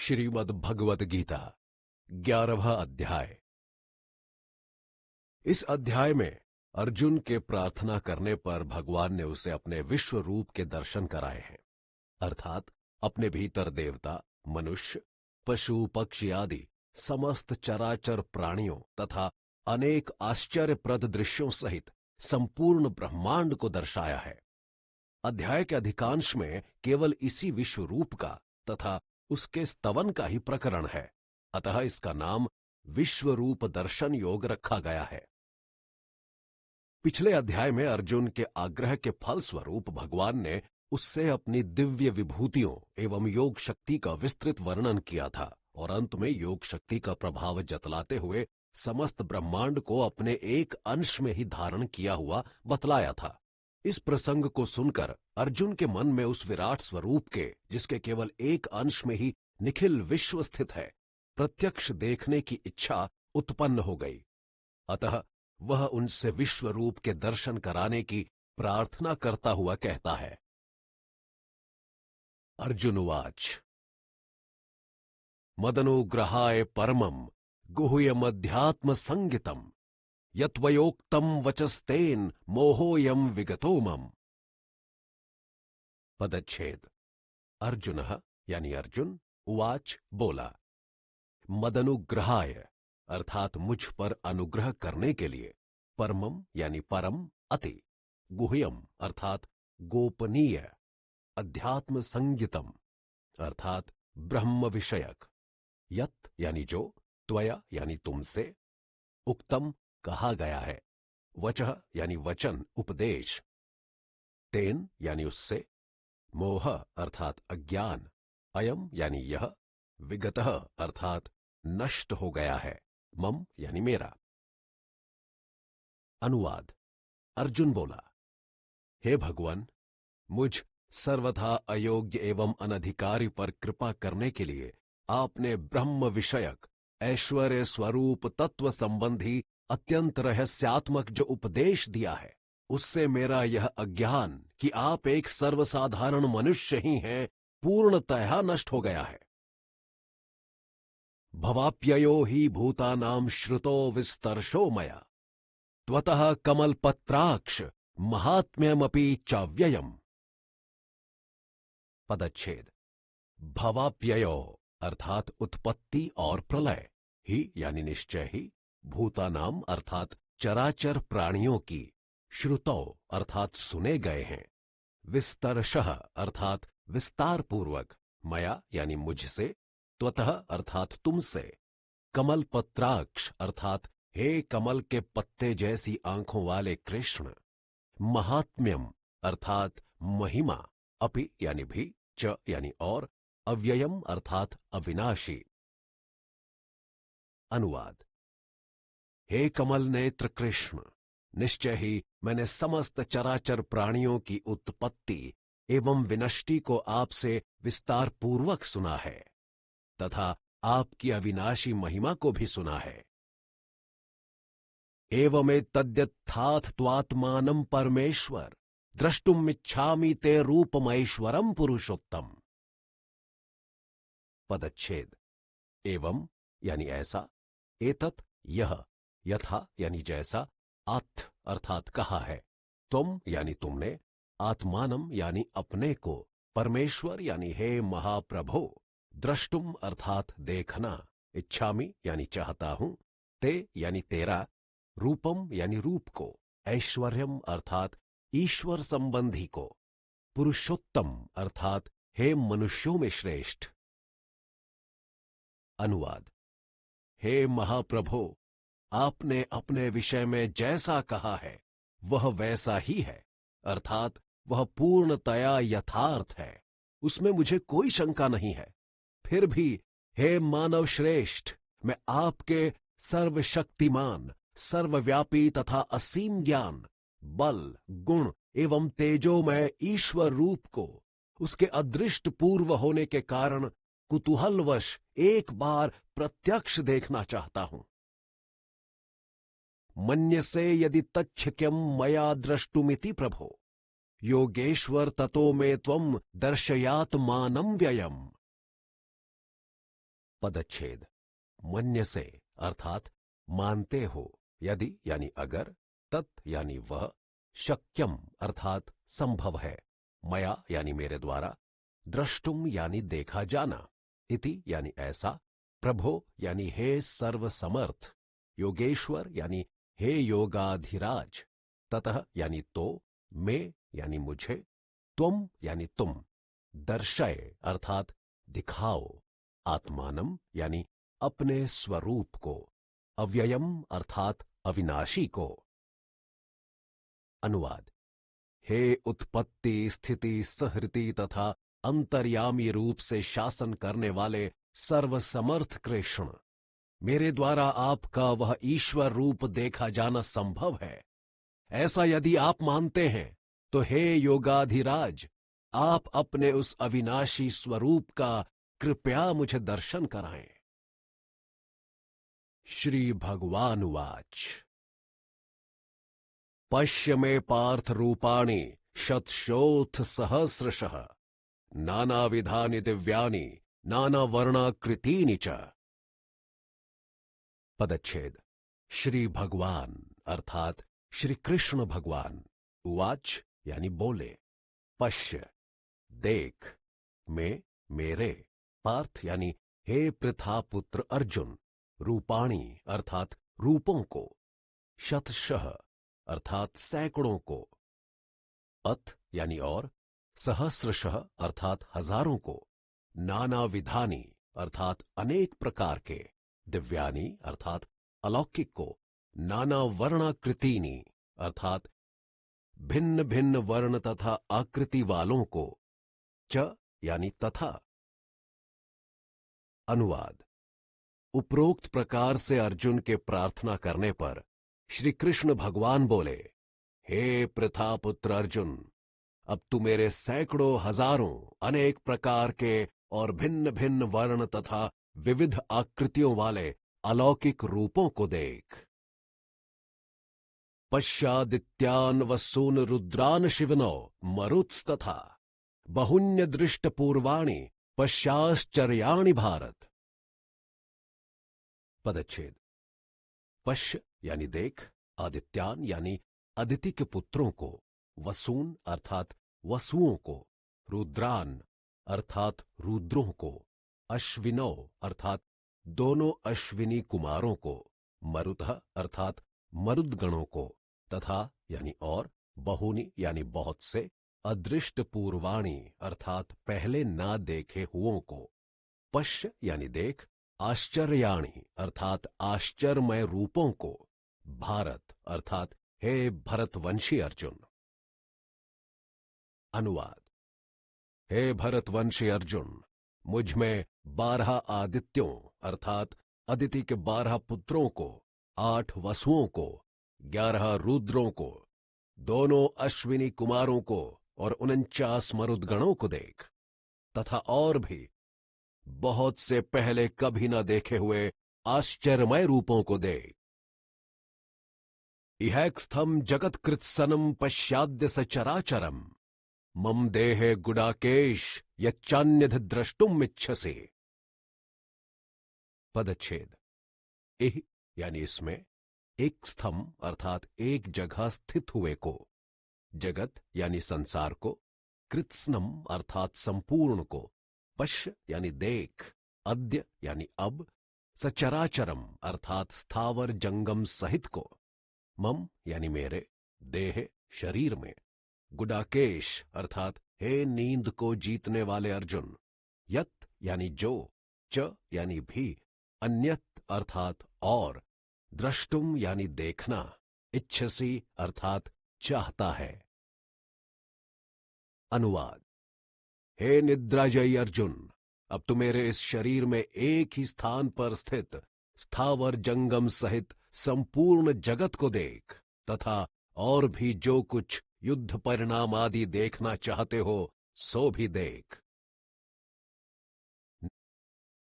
श्रीमद् भगवद गीता 11वां अध्याय। इस अध्याय में अर्जुन के प्रार्थना करने पर भगवान ने उसे अपने विश्व रूप के दर्शन कराए हैं, अर्थात अपने भीतर देवता, मनुष्य, पशु, पक्षी आदि समस्त चराचर प्राणियों तथा अनेक आश्चर्यप्रद दृश्यों सहित संपूर्ण ब्रह्मांड को दर्शाया है। अध्याय के अधिकांश में केवल इसी विश्व रूप का तथा उसके स्तवन का ही प्रकरण है, अतः इसका नाम विश्व रूप दर्शन योग रखा गया है। पिछले अध्याय में अर्जुन के आग्रह के फल स्वरूप भगवान ने उससे अपनी दिव्य विभूतियों एवं योग शक्ति का विस्तृत वर्णन किया था और अंत में योग शक्ति का प्रभाव जतलाते हुए समस्त ब्रह्मांड को अपने एक अंश में ही धारण किया हुआ बतलाया था। इस प्रसंग को सुनकर अर्जुन के मन में उस विराट स्वरूप के, जिसके केवल एक अंश में ही निखिल विश्व स्थित है, प्रत्यक्ष देखने की इच्छा उत्पन्न हो गई। अतः वह उनसे विश्व रूप के दर्शन कराने की प्रार्थना करता हुआ कहता है। अर्जुन उवाच मदनुग्रहाय परमं गुह्यमध्यात्म संगितम् यत्वयोक्तम वचस्तेन मोहोयम विगतो मम। पदच्छेद। अर्जुनः यानी अर्जुन उवाच बोला, मदनुग्रहाय अर्थात मुझ पर अनुग्रह करने के लिए, परमम यानी परम, अति, गुह्यम अर्थात गोपनीय, अध्यात्म संगितम अर्थात ब्रह्म विषयक, यत् यानी जो, त्वया यानी तुमसे, उक्तम कहा गया है, वचः यानी वचन उपदेश, तेन यानी उससे, मोह अर्थात अज्ञान, अयम यानी यह, विगतः अर्थात नष्ट हो गया है, मम यानी मेरा। अनुवाद। अर्जुन बोला, हे भगवान, मुझ सर्वथा अयोग्य एवं अनधिकारी पर कृपा करने के लिए आपने ब्रह्म विषयक, ऐश्वर्य स्वरूप तत्व संबंधी अत्यंत रहस्यात्मक जो उपदेश दिया है, उससे मेरा यह अज्ञान कि आप एक सर्वसाधारण मनुष्य ही हैं, पूर्णतः नष्ट हो गया है। भवाप्ययो ही भूतानां श्रुतो विस्तर्शो मया त्वतः कमलपत्राक्ष महात्म्यमपि चाव्ययम्। पदच्छेद। भवाप्ययो अर्थात उत्पत्ति और प्रलय, ही यानी निश्चय ही, भूतानाम अर्थात चराचर प्राणियों की, श्रुतौ अर्थात सुने गए हैं, विस्तरशः अर्थात विस्तार पूर्वक, मया यानी मुझसे, त्वतः अर्थात तुमसे, कमल पत्राक्ष अर्थात हे कमल के पत्ते जैसी आंखों वाले कृष्ण, महात्म्यम अर्थात महिमा, अपि यानी भी, च यानी और, अव्ययम अर्थात अविनाशी। अनुवाद। हे कमल नेत्र कृष्ण, निश्चय ही मैंने समस्त चराचर प्राणियों की उत्पत्ति एवं विनष्टि को आपसे विस्तार पूर्वक सुना है तथा आपकी अविनाशी महिमा को भी सुना है। एवमेतद्यथाथ त्वात्मानं परमेश्वर द्रष्टुमिच्छामि ते रूपमैश्वरम पुरुषोत्तम। पदच्छेद। एवं यानी ऐसा, एतत् यह, यथा यानी जैसा, आथ अर्थात कहा है, तुम यानी तुमने, आत्मानम यानी अपने को, परमेश्वर यानी हे महाप्रभो, द्रष्टुम अर्थात देखना, इच्छामि यानी चाहता हूं, ते यानी तेरा, रूपम यानी रूप को, ऐश्वर्यम अर्थात ईश्वर संबंधी को, पुरुषोत्तम अर्थात हे मनुष्यों में श्रेष्ठ। अनुवाद। हे महाप्रभो, आपने अपने विषय में जैसा कहा है वह वैसा ही है, अर्थात वह पूर्णतया यथार्थ है, उसमें मुझे कोई शंका नहीं है। फिर भी हे मानव श्रेष्ठ, मैं आपके सर्वशक्तिमान, सर्वव्यापी तथा असीम ज्ञान, बल, गुण एवं तेजोमय ईश्वर रूप को उसके अदृष्ट पूर्व होने के कारण कुतूहलवश एक बार प्रत्यक्ष देखना चाहता हूं। मन्यसे यदि तच्छक्यं मया द्रष्टुमिति प्रभो, योगेश्वर ततो मे त्वं दर्शयात्मानं व्ययम्। पदच्छेद मन्यसे अर्थात मानते हो, यदि यानी अगर, तत् यानी वह, शक्यम अर्थात संभव है, मया यानी मेरे द्वारा, द्रष्टुम यानी देखा जाना, इति यानी ऐसा, प्रभो यानी हे सर्वसमर्थ, योगेश्वर यानी हे योगाधिराज, ततः यानी तो, में यानी मुझे, त्वम यानी तुम, दर्शय अर्थात दिखाओ, आत्मानम यानी अपने स्वरूप को, अव्ययम अर्थात अविनाशी को। अनुवाद। हे उत्पत्ति स्थिति सहृति तथा अंतर्यामी रूप से शासन करने वाले सर्वसमर्थ कृष्ण, मेरे द्वारा आपका वह ईश्वर रूप देखा जाना संभव है, ऐसा यदि आप मानते हैं तो हे योगाधिराज, आप अपने उस अविनाशी स्वरूप का कृपया मुझे दर्शन कराएं। श्री भगवानुवाच। पश्य मे पार्थ रूपाणि शतशोऽथ सहस्रशः, नानाविधानि दिव्यानि नानावर्णाकृतीनि च। पदच्छेद श्री भगवान अर्थात श्री कृष्ण भगवान, उवाच यानी बोले, पश्य देख, में मेरे, पार्थ यानी हे पृथा पुत्र अर्जुन, रूपाणी अर्थात रूपों को, शतशः अर्थात सैकड़ों को, अथ यानी और, सहस्रशः अर्थात हजारों को, नाना विधानी अर्थात अनेक प्रकार के, दिव्यानी अर्थात अलौकिक को, नाना वर्णाकृतीनी अर्थात भिन्न भिन्न वर्ण तथा आकृति वालों को, च यानी तथा। अनुवाद। उपरोक्त प्रकार से अर्जुन के प्रार्थना करने पर श्री कृष्ण भगवान बोले, हे पृथा पुत्र अर्जुन, अब तू मेरे सैकड़ों हजारों अनेक प्रकार के और भिन्न भिन्न वर्ण तथा विविध आकृतियों वाले अलौकिक रूपों को देख। पश्यादित्यान वसून रुद्रान शिवनो मरुत्स्तथा बहुन्य दृष्ट पूर्वाणि पश्चाश्चर्याणि भारत। पदच्छेद पश्य यानी देख, आदित्यान यानी अदिति के पुत्रों को, वसून अर्थात वसुओं को, रुद्रान अर्थात रुद्रों को, अश्विनो अर्थात दोनों अश्विनी कुमारों को, मरुतः अर्थात मरुदगणों को, तथा यानी और, बहुनी यानी बहुत से, अदृष्ट पूर्वाणी अर्थात पहले ना देखे हुओं को, पश्य यानी देख, आश्चर्याणि अर्थात आश्चर्यमय रूपों को, भारत अर्थात हे भरतवंशी अर्जुन। अनुवाद। हे भरतवंशी अर्जुन, मुझ में 12 आदित्यों अर्थात अदिति के 12 पुत्रों को, 8 वसुओं को, 11 रुद्रों को, दोनों अश्विनी कुमारों को और 49 मरुदगणों को देख, तथा और भी बहुत से पहले कभी न देखे हुए आश्चर्यमय रूपों को देख। इहैक्स्थम जगत्कृत्सनम पश्याद्य सचराचरम, मम देहे गुडाकेश यच्चान्यध द्रष्टुम इच्छसे। पदच्छेद इह यानी इसमें, एक स्तंभ अर्थात एक जगह स्थित हुए को, जगत यानी संसार को, कृत्स्नम अर्थात संपूर्ण को, पश्य यानी देख, अद्य यानी अब, सचराचरम अर्थात स्थावर जंगम सहित को, मम यानी मेरे, देह शरीर में, गुडाकेश अर्थात हे नींद को जीतने वाले अर्जुन, यत यानी जो, च यानी भी, अन्यत अर्थात और, द्रष्टुम यानी देखना, इच्छसी अर्थात चाहता है। अनुवाद। हे निद्राजयी अर्जुन, अब तू मेरे इस शरीर में एक ही स्थान पर स्थित स्थावर जंगम सहित संपूर्ण जगत को देख, तथा और भी जो कुछ युद्ध परिणाम आदि देखना चाहते हो सो भी देख।